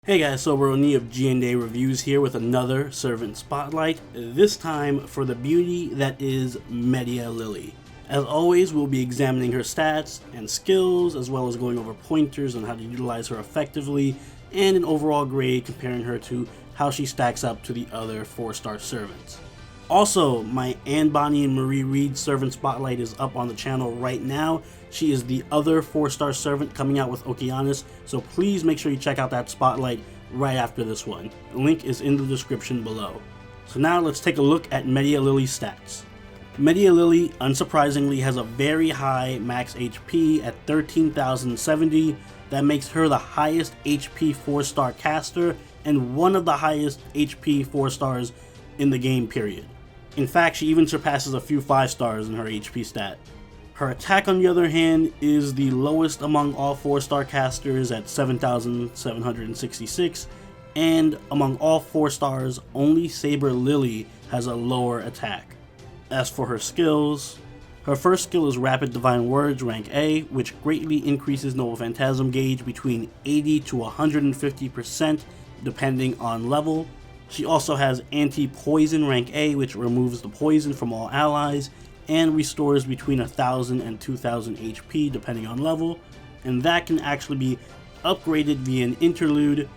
Hey guys, Soberoni of G&A Reviews here with another Servant Spotlight, this time for the beauty that is Medea Lily. As always, we'll be examining her stats and skills, as well as going over pointers on how to utilize her effectively, and an overall grade comparing her to how she stacks up to the other 4-star servants. Also, my Anne Bonny and Marie Reed Servant Spotlight is up on the channel right now. She is the other 4-star servant coming out with Okeanis, so please make sure you check out that spotlight right after this one. The link is in the description below. So now let's take a look at Medea Lily's stats. Medea Lily, unsurprisingly, has a very high max HP at 13,070. That makes her the highest HP 4-star caster and one of the highest HP 4-stars in the game period. In fact, she even surpasses a few 5-stars in her HP stat. Her attack, on the other hand, is the lowest among all 4-star casters at 7,766, and among all 4 stars, only Saber Lily has a lower attack. As for her skills, her first skill is Rapid Divine Words rank A, which greatly increases Noble Phantasm gauge between 80 to 150% depending on level. She also has Anti-Poison rank A, which removes the poison from all allies and restores between 1,000 and 2,000 HP depending on level, and that can actually be upgraded via an interlude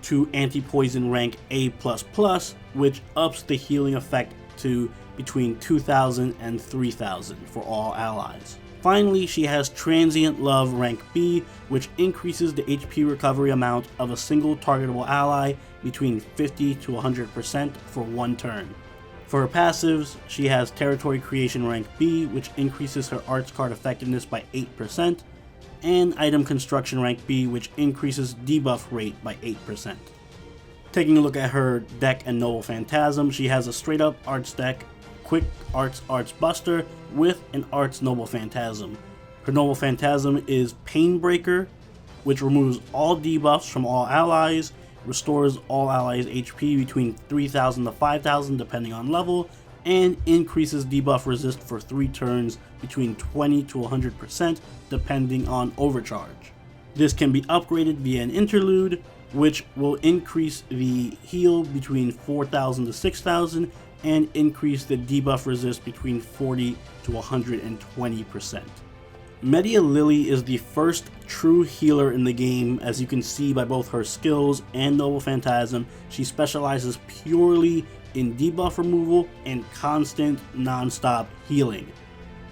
to Anti-Poison rank A++, which ups the healing effect to between 2,000 and 3,000 for all allies. Finally, she has Transient Love rank B, which increases the HP recovery amount of a single targetable ally between 50 to 100% for one turn. For her passives, she has Territory Creation rank B, which increases her arts card effectiveness by 8%, and Item Construction rank B, which increases debuff rate by 8%. Taking a look at her deck and Noble Phantasm, she has a straight up arts deck, Quick Arts Buster with an Arts Noble Phantasm. Her Noble Phantasm is Painbreaker, which removes all debuffs from all allies, restores all allies HP between 3,000 to 5,000 depending on level, and increases debuff resist for 3 turns between 20 to 100% depending on overcharge. This can be upgraded via an interlude, which will increase the heal between 4,000 to 6,000 and increase the debuff resist between 40 to 120%. Medea Lily is the first true healer in the game, as you can see by both her skills and Noble Phantasm. She specializes purely in debuff removal and constant non-stop healing.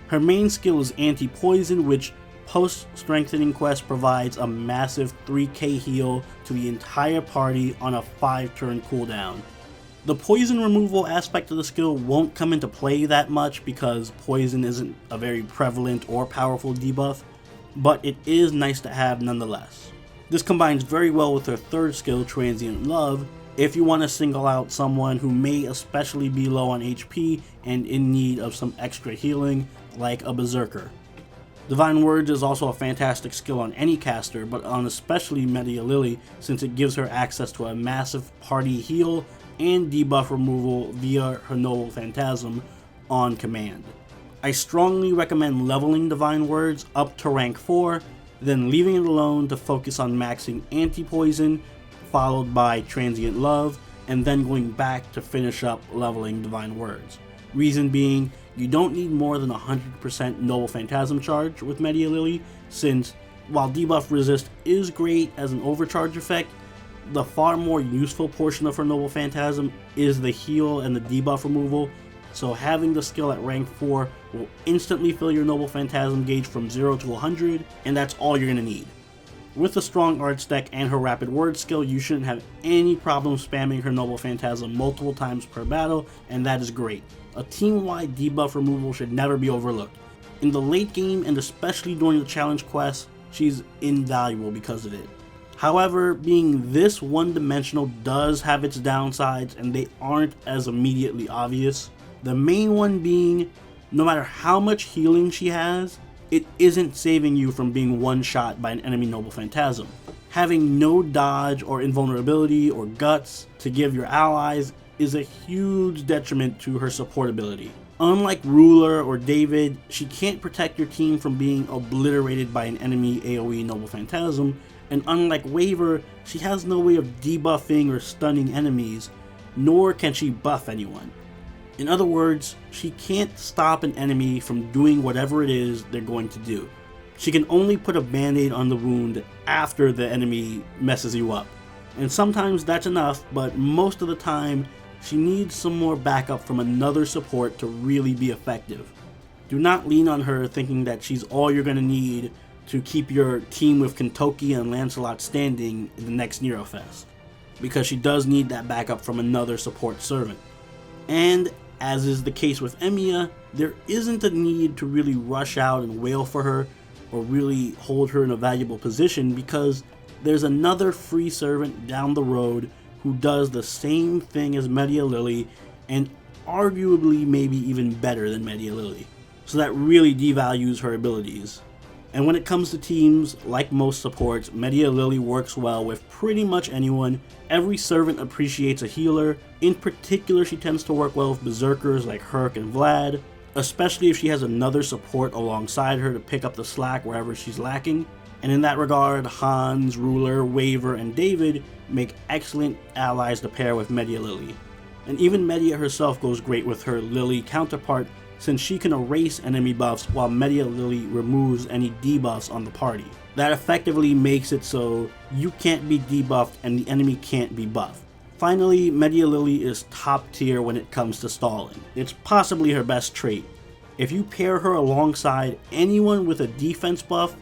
Her main skill is Anti-Poison, which post-strengthening quest provides a massive 3k heal to the entire party on a 5-turn cooldown. The poison removal aspect of the skill won't come into play that much because poison isn't a very prevalent or powerful debuff, but it is nice to have nonetheless. This combines very well with her third skill, Transient Love, if you want to single out someone who may especially be low on HP and in need of some extra healing, like a Berserker. Divine Words is also a fantastic skill on any caster, but on especially Medea Lily, since it gives her access to a massive party heal and debuff removal via her Noble Phantasm on command. I strongly recommend leveling Divine Words up to rank 4, then leaving it alone to focus on maxing Anti-Poison, followed by Transient Love, and then going back to finish up leveling Divine Words. Reason being, you don't need more than 100% Noble Phantasm charge with Medea Lily, since while debuff resist is great as an overcharge effect, the far more useful portion of her Noble Phantasm is the heal and the debuff removal, so having the skill at rank 4 will instantly fill your Noble Phantasm gauge from 0 to 100, and that's all you're going to need. With a strong arts deck and her Rapid Word skill, you shouldn't have any problem spamming her Noble Phantasm multiple times per battle, and that is great. A team-wide debuff removal should never be overlooked. In the late game, and especially during the challenge quests, she's invaluable because of it. However, being this one-dimensional does have its downsides, and they aren't as immediately obvious. The main one being, no matter how much healing she has, it isn't saving you from being one-shot by an enemy Noble Phantasm. Having no dodge or invulnerability or guts to give your allies is a huge detriment to her support ability. Unlike Ruler or David, she can't protect your team from being obliterated by an enemy AoE Noble Phantasm, And unlike Waver, she has no way of debuffing or stunning enemies, nor can she buff anyone. In other words, she can't stop an enemy from doing whatever it is they're going to do. She can only put a band-aid on the wound after the enemy messes you up. And sometimes that's enough, but most of the time, she needs some more backup from another support to really be effective. Do not lean on her thinking that she's all you're going to need to keep your team with Kentoki and Lancelot standing in the next Nerofest, because she does need that backup from another support servant. And as is the case with Emiya, there isn't a need to really rush out and wail for her or really hold her in a valuable position, because there's another free servant down the road who does the same thing as Medea Lily, and arguably maybe even better than Medea Lily. So that really devalues her abilities. And when it comes to teams, like most supports, Medea Lily works well with pretty much anyone. Every servant appreciates a healer. In particular, she tends to work well with berserkers like Herc and Vlad, especially if she has another support alongside her to pick up the slack wherever she's lacking. And in that regard, Hans, Ruler, Waver, and David make excellent allies to pair with Medea Lily. And even Medea herself goes great with her Lily counterpart, since she can erase enemy buffs while Medea Lily removes any debuffs on the party. That effectively makes it so you can't be debuffed and the enemy can't be buffed. Finally, Medea Lily is top tier when it comes to stalling. It's possibly her best trait. If you pair her alongside anyone with a defense buff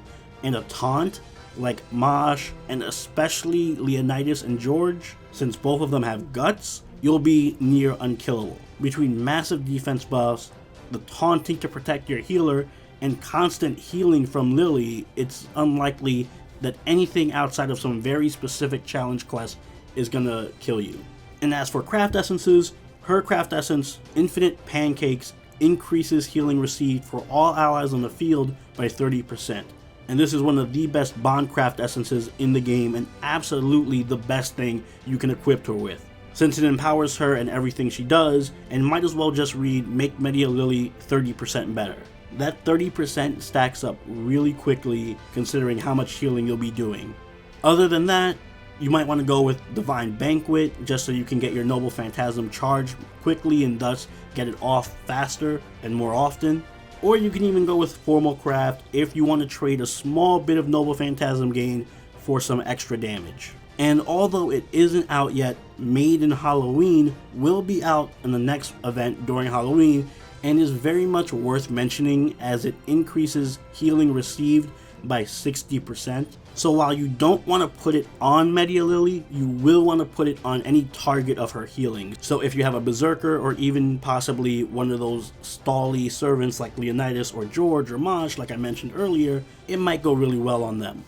and a taunt, like Mosh and especially Leonidas and George, since both of them have guts, you'll be near unkillable. Between massive defense buffs, the taunting to protect your healer, and constant healing from Lily, it's unlikely that anything outside of some very specific challenge quest is gonna kill you. And as for craft essences, her craft essence, Infinite Pancakes, increases healing received for all allies on the field by 30%. And this is one of the best bond craft essences in the game, and absolutely the best thing you can equip her with, since it empowers her and everything she does, and might as well just read Make Medea Lily 30% better. That 30% stacks up really quickly considering how much healing you'll be doing. Other than that, you might want to go with Divine Banquet, just so you can get your Noble Phantasm charged quickly and thus get it off faster and more often. Or you can even go with Formal Craft if you want to trade a small bit of Noble Phantasm gain for some extra damage. And although it isn't out yet, Made in Halloween will be out in the next event during Halloween, and is very much worth mentioning as it increases healing received by 60%. So while you don't want to put it on Medea Lily, you will want to put it on any target of her healing. So if you have a Berserker, or even possibly one of those stally servants like Leonidas or George or Mosh like I mentioned earlier, it might go really well on them.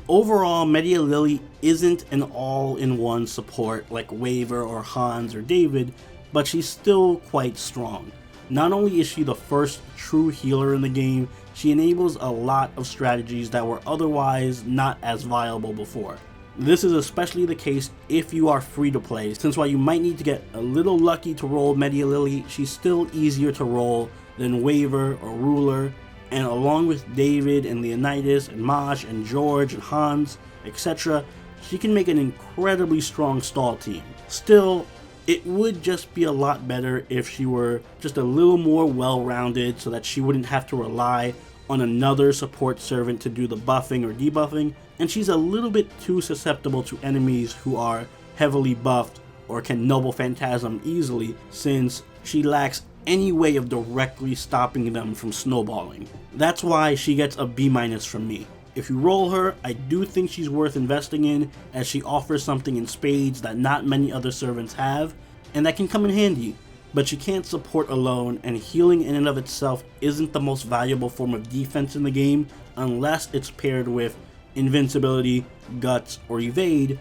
Overall, Medea Lily isn't an all-in-one support like Waver or Hans or David, but she's still quite strong. Not only is she the first true healer in the game, she enables a lot of strategies that were otherwise not as viable before. This is especially the case if you are free to play, since while you might need to get a little lucky to roll Medea Lily, she's still easier to roll than Waver or Ruler, and along with David and Leonidas and Mosh and George and Hans, etc., she can make an incredibly strong stall team. Still, it would just be a lot better if she were just a little more well-rounded, so that she wouldn't have to rely on another support servant to do the buffing or debuffing, and she's a little bit too susceptible to enemies who are heavily buffed or can Noble Phantasm easily, since she lacks any way of directly stopping them from snowballing. That's why she gets a B- from me. If you roll her, I do think she's worth investing in, as she offers something in spades that not many other servants have, and that can come in handy. But she can't support alone, and healing in and of itself isn't the most valuable form of defense in the game unless it's paired with invincibility, guts, or evade,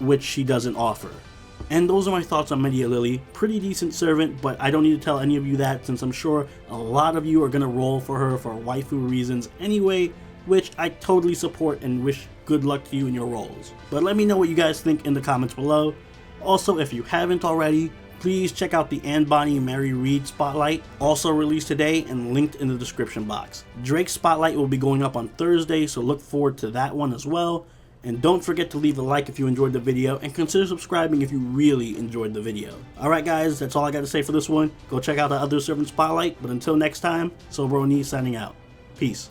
which she doesn't offer. And those are my thoughts on Medea Lily. Pretty decent servant, but I don't need to tell any of you that, since I'm sure a lot of you are going to roll for her for waifu reasons anyway, which I totally support and wish good luck to you in your rolls. But let me know what you guys think in the comments below. Also, if you haven't already, please check out the Anne Bonny Mary Read Spotlight, also released today and linked in the description box. Drake's Spotlight will be going up on Thursday, so look forward to that one as well. And don't forget to leave a like if you enjoyed the video, and consider subscribing if you really enjoyed the video. Alright guys, that's all I got to say for this one. Go check out the other Servant Spotlight, but until next time, Sobroni signing out. Peace.